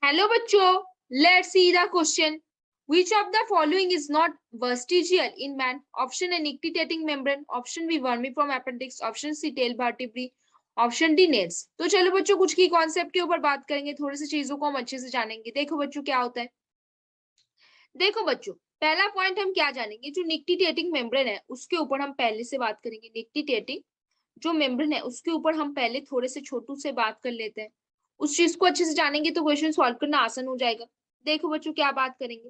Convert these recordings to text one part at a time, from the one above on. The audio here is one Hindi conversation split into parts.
हेलो बच्चों, let's see the question. Which of the following is not vestigial in man? Option A nictitating membrane, option B vermiform appendix, option C tail vertebrae, option D nets. तो चलो बच्चों कुछ की कॉन्सेप्ट के ऊपर बात करेंगे, थोड़ी सी चीजों को हम अच्छे से जानेंगे. देखो बच्चों क्या होता है. देखो बच्चों, पहला पॉइंट हम क्या जानेंगे, जो निक्टिटेटिंग मेम्ब्रेन है उसके ऊपर हम पहले से बात करेंगे. निक्टिटेटिंग जो मेम्ब्रेन है उसके ऊपर हम पहले थोड़े से छोटू से बात कर लेते हैं. उस चीज को अच्छे से जानेंगे तो क्वेश्चन सॉल्व करना आसान हो जाएगा. देखो बच्चों क्या बात करेंगे.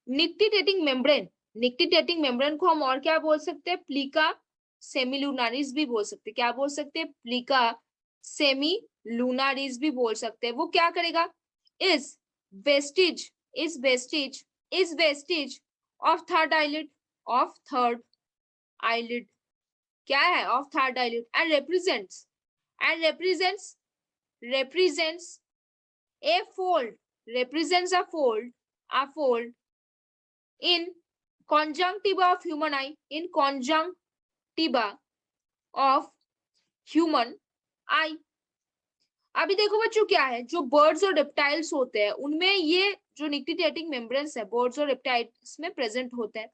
निक्टिटेटिंग मेम्ब्रेन, निक्टिटेटिंग मेम्ब्रेन को हम और क्या बोल सकते हैं, प्लीका सेमिलुनारिस भी बोल सकते हैं. क्या बोल सकते हैं, प्लीका सेमिलुनारिस भी बोल सकते हैं. वो क्या करेगा, is Vestige is Vestige is Vestige of third eyelid, of third eyelid. क्या है, of third eyelid. And represents represents a fold, represents a fold in conjunctiva of human eye, in conjunctiva of human eye. अभी देखो बच्चों क्या है, जो बर्ड्स और रेप्टाइल्स होते हैं उनमें ये जो निक्टिटेटिंग मेम्ब्रेन्स है बर्ड्स और रेप्टाइल्स में प्रेजेंट होता है.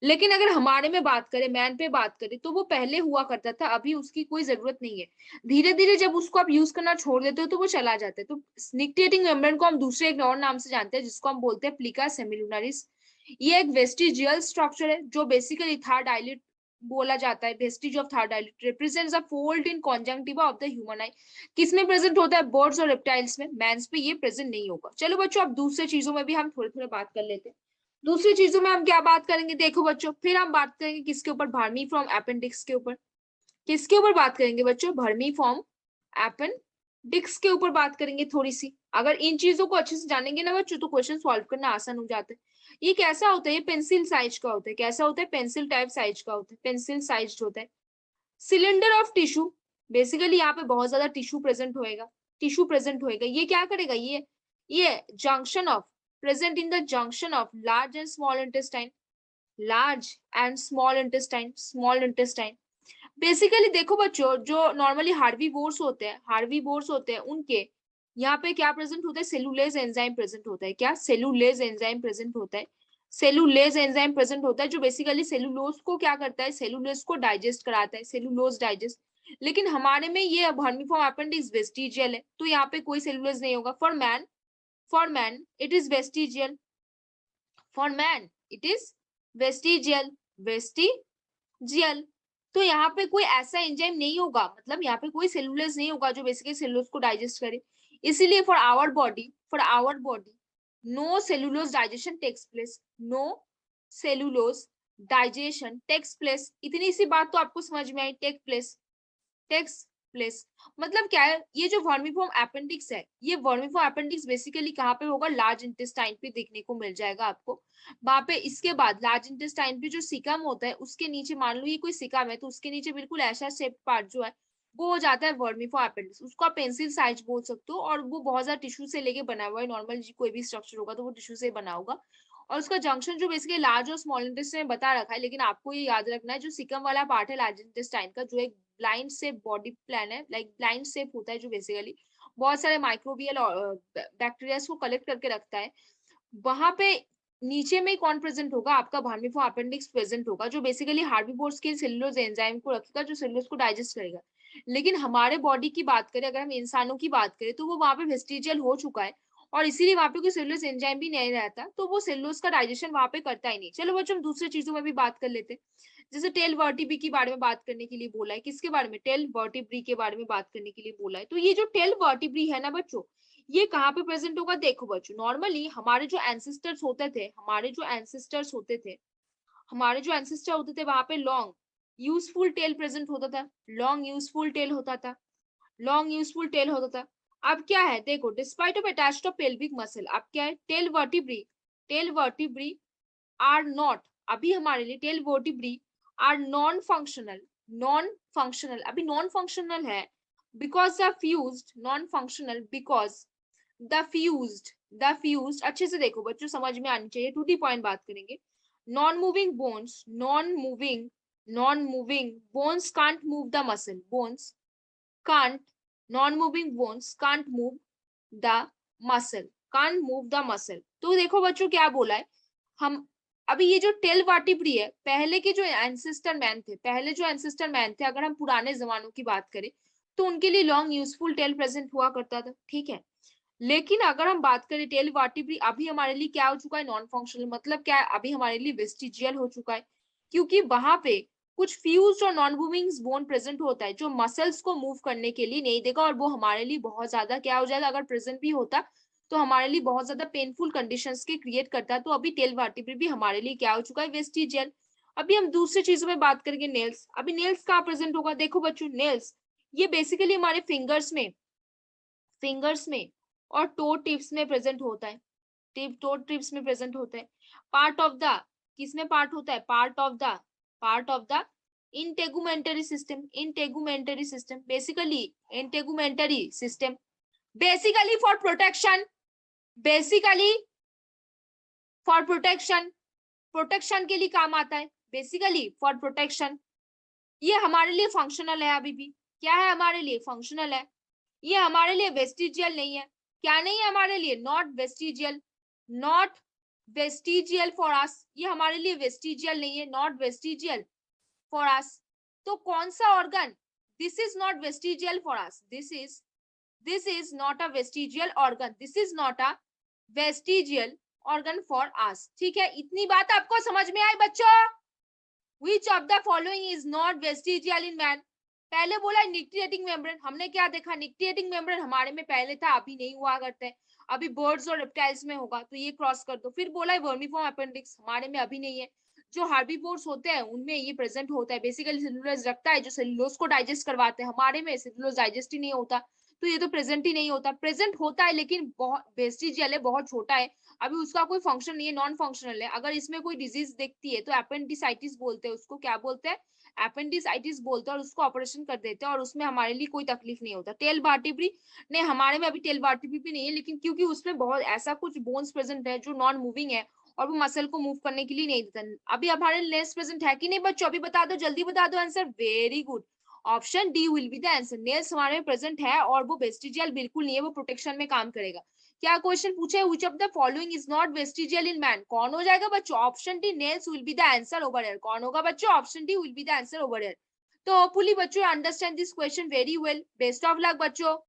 लेकिन अगर हमारे में बात करें, मैन पे बात करें, तो वो पहले हुआ करता था, अभी उसकी कोई जरूरत नहीं है. धीरे धीरे जब उसको आप यूज करना छोड़ देते हो तो वो चला जाता है. तो निक्टिटेटिंग मेम्ब्रेन को हम दूसरे एक और नाम से जानते हैं जिसको हम बोलते हैं प्लीका सेमिलुनारिस. ये एक वेस्टिजियल स्ट्रक्चर है जो बेसिकली थर्ड आईलिड बोला जाता है. Vestiges of third eyelid represents a fold in conjunctiva of the human eye. किसमें प्रेजेंट होता है, बर्ड्स और रेप्टाइल्स में. मैंस पे ये प्रेजेंट नहीं होगा. चलो बच्चों अब दूसरे चीजों में भी हम थोड़े थोड़े बात कर लेते हैं. दूसरी चीजों में हम क्या बात करेंगे, देखो बच्चों फिर हम बात करेंगे किसके ऊपर, वर्मी फ्रॉम अपेंडिक्स के ऊपर. किसके ऊपर बात करेंगे बच्चों, वर्मी फ्रॉम अपेंडिक्स के ऊपर बात करेंगे थोड़ी सी. अगर इन चीजों को अच्छे से जानेंगे ना बच्चों तो क्वेश्चन सॉल्व करना आसान हो जाता है. ये कैसा होता है, ये पेंसिल साइज का होता है. कैसा होता है, पेंसिल टाइप साइज का होता है, पेंसिल साइज होता है. सिलेंडर ऑफ टिश्यू, बेसिकली यहाँ पे बहुत ज्यादा टिश्यू प्रेजेंट होएगा. टिश्यू प्रेजेंट होएगा. ये क्या करेगा, ये junction of, present in the junction of large and small intestine, large and small intestine. Basically देखो बच्चों, जो नॉर्मली हार्बीवोर्स होते हैं उनके यहाँ पे क्या प्रेजेंट होता है, सेलुलेज एंजाइम प्रेजेंट होता है. क्या, सेलुलेज एंजाइम प्रेजेंट होता है. सेलुलेज एंजाइम प्रेजेंट होता है जो बेसिकली सेलुलोज को क्या करता है, सेलुलोज को डाइजेस्ट कराता है, सेलुलोज डाइजेस्ट. लेकिन हमारे में ये वर्मीफॉर्म अपेंडिक्स वेस्टिजियल है तो यहाँ पे कोई सेलुलोज नहीं होगा. For man it is vestigial. For man it is vestigial. तो यहाँ पे कोई ऐसा एंजाइम नहीं होगा, मतलब यहाँ पे कोई सेलुलोज नहीं होगा जो बेसिकली सेलुलोज को डाइजेस्ट करे. इसीलिए for our body no cellulose digestion takes place. No cellulose digestion takes place. इतनी सी बात तो आपको समझ में आई, टेक्स प्लेस मतलब क्या है. ये जो वर्मीफॉर्म अपेंडिक्स है, ये वर्मीफॉर्म अपेंडिक्स बेसिकली कहाँ पे होगा, लार्ज इंटेस्टाइन पे देखने को मिल जाएगा आपको. वहां पे इसके बाद लार्ज इंटेस्टाइन पे जो सिकम होता है उसके नीचे, मान लो ये कोई सिकम है तो उसके नीचे बिल्कुल ऐसा शेप पार्ट जो है वो हो जाता है वर्मीफॉर्म अपेंडिक्स. उसको आप पेंसिल साइज बोल सकते हो. और वो बहुत ज्यादा टिश्यू से लेके बना हुआ है. नॉर्मल कोई भी स्ट्रक्चर होगा तो वो टिश्यू से बना होगा. और उसका जंक्शन जो बेसिकली लार्ज और स्मॉल इंटेस्टाइन बता रखा है, लेकिन आपको ये याद रखना है जो सिकम वाला पार्ट है लार्ज इंटेस्टाइन का, जो एक ब्लाइंड शेप बॉडी प्लान है, लाइक ब्लाइंड शेप होता है जो बेसिकली बहुत सारे माइक्रोबियल बैक्टीरिया को कलेक्ट करके रखता है. वहां पे नीचे में कौन प्रेजेंट होगा, आपका वर्मीफॉर्म अपेंडिक्स प्रेजेंट होगा जो बेसिकली हार्बीवोर्स के सेलुलोज एंजाइम को रखेगा जो सेलुलोज को डाइजेस्ट करेगा. लेकिन हमारे बॉडी की बात करें, अगर हम इंसानों की बात करें तो वो वहां पे वेस्टिजियल हो चुका है और इसीलिए वहां पे कोई सेलुलोज एंजाइम भी नहीं रहता, तो वो सेलुलोज का डाइजेशन वहां पे करता ही नहीं. चलो बच्चों हम दूसरी चीजों में भी बात कर लेते हैं. जैसे टेल वर्टिब्री के बारे में बात करने के लिए बोला है. किसके बारे में, टेल वर्टिब्री के बारे में बात करने के लिए बोला है. तो ये जो टेल वर्टिब्री है ना बच्चों, ये कहाँ पे प्रेजेंट होगा, देखो बच्चों नॉर्मली हमारे जो एंसेस्टर्स होते थे वहां पे लॉन्ग यूजफुल टेल प्रेजेंट होता था. लॉन्ग यूजफुल टेल होता था. अब क्या है, देखो despite of attached to pelvic muscle, अब क्या है, टेल वर्टिब्री आर नॉट, अभी हमारे लिए tail vertebrae are non functional. अभी नॉन फंक्शनल है because the fused, non functional because the fused. अच्छे से देखो बच्चों, समझ में आनी चाहिए, 2D पॉइंट बात करेंगे. Non moving bones can't move the muscle. non-moving bones can't move the muscle. Can't move the muscle. तो देखो बच्चों क्या बोला है, हम अभी ये जो टेल वर्टिब्री है, पहले के जो एंसेस्टर मैन थे, पहले जो एंसेस्टर मैन थे, अगर हम पुराने जमानों की बात करें तो उनके लिए लॉन्ग यूजफुल टेल प्रेजेंट हुआ करता था, ठीक है। लेकिन अगर हम बात करें टेल वर्टिब्री, अभी हमारे लिए क्या हो चुका है, नॉन फंक्शनल, मतलब क्या है, अभी हमारे लिए वेस्टिजियल हो चुका है, क्योंकि वहां पे कुछ फ्यूज्ड और नॉन मूविंग बोन प्रेजेंट होता है जो मसल्स को मूव करने के लिए नहीं देगा, और वो हमारे लिए बहुत ज्यादा क्या हो जाएगा, अगर प्रेजेंट भी होता तो हमारे लिए बहुत ज्यादा पेनफुल कंडीशंस के क्रिएट करता है। तो अभी टेल वर्टिब्री भी हमारे लिए क्या हो चुका है, वेस्टिजियल। अभी हम दूसरी चीजों में बात करेंगे, नेल्स। अभी नेल्स कहाँ प्रेजेंट होगा, देखो बच्चों नेल्स ये बेसिकली हमारे फिंगर्स में और टो टिप्स में प्रेजेंट होता है, टो टिप्स में प्रेजेंट होता है। पार्ट ऑफ द, किसमें पार्ट होता है, part of the integumentary system, integumentary system basically for protection, basically for protection, protection के लिए काम आता है, बेसिकली फॉर प्रोटेक्शन। ये हमारे लिए फंक्शनल है, अभी भी क्या है हमारे लिए, फंक्शनल है। ये हमारे लिए वेस्टिजियल नहीं है, क्या नहीं है हमारे लिए, not vestigial, not vestigial for us, ये हमारे लिए वेस्टिजियल नहीं है, नॉट वेस्टिजियल फॉर अस। तो कौन सा organ, this is not vestigial for us, this is not a vestigial organ, this is not a vestigial organ for us, ठीक है। इतनी बात आपको समझ में आई बच्चों, Which of the following is not vestigial in man? पहले बोला निक्टिएटिंग मेम्ब्रेन, हमने क्या देखा, निक्टिएटिंग मेम्ब्रेन हमारे में पहले था, अभी नहीं हुआ करता है, अभी बर्ड्स और रेप्टाइल्स में होगा, तो ये क्रॉस कर दो। फिर बोला है वर्मीफॉर्म अपेंडिक्स, हमारे में अभी नहीं है। जो हार्बीवोर्स होते हैं उनमें ये प्रेजेंट होता है, बेसिकली सेलुलोज रखता है जो सेलुलोज को डाइजेस्ट करवाते हैं, हमारे में सेलुलोज डाइजेस्ट ही नहीं होता, तो ये तो प्रेजेंट ही नहीं होता। प्रेजेंट होता है लेकिन बहुत वेस्टिजियल है, बहुत छोटा है, अभी उसका कोई फंक्शन नहीं है, नॉन फंक्शनल है। अगर इसमें कोई डिजीज दिखती है तो अपेंडिसाइटिस बोलते हैं उसको, क्या बोलते हैं, अपेंडिसाइटिस बोलते हैं, और उसको ऑपरेशन कर देते हैं, और उसमें हमारे लिए कोई तकलीफ नहीं होता। टेल वर्टिब्री ने हमारे में अभी टेल वर्टिब्री भी नहीं है, लेकिन क्योंकि उसमें बहुत ऐसा कुछ बोन्स प्रेजेंट है जो नॉन मूविंग है और वो मसल को मूव करने के लिए नहीं देता। अभी हमारे नेल्स प्रेजेंट है कि नहीं बच्चों, अभी बता दो, जल्दी बता दो answer, very good, option D will be the answer. Nails हमारे में प्रेजेंट है और वो वेस्टिजियल बिल्कुल नहीं है, वो प्रोटेक्शन में काम करेगा। क्या क्वेश्चन पूछा है, which of the following is not vestigial in man, कौन हो जाएगा बच्चों, option D nails will be the answer over here, कौन होगा बच्चों, option D will be the answer over here. तो होपफुली बच्चों understand this question very well, best of luck बच्चों।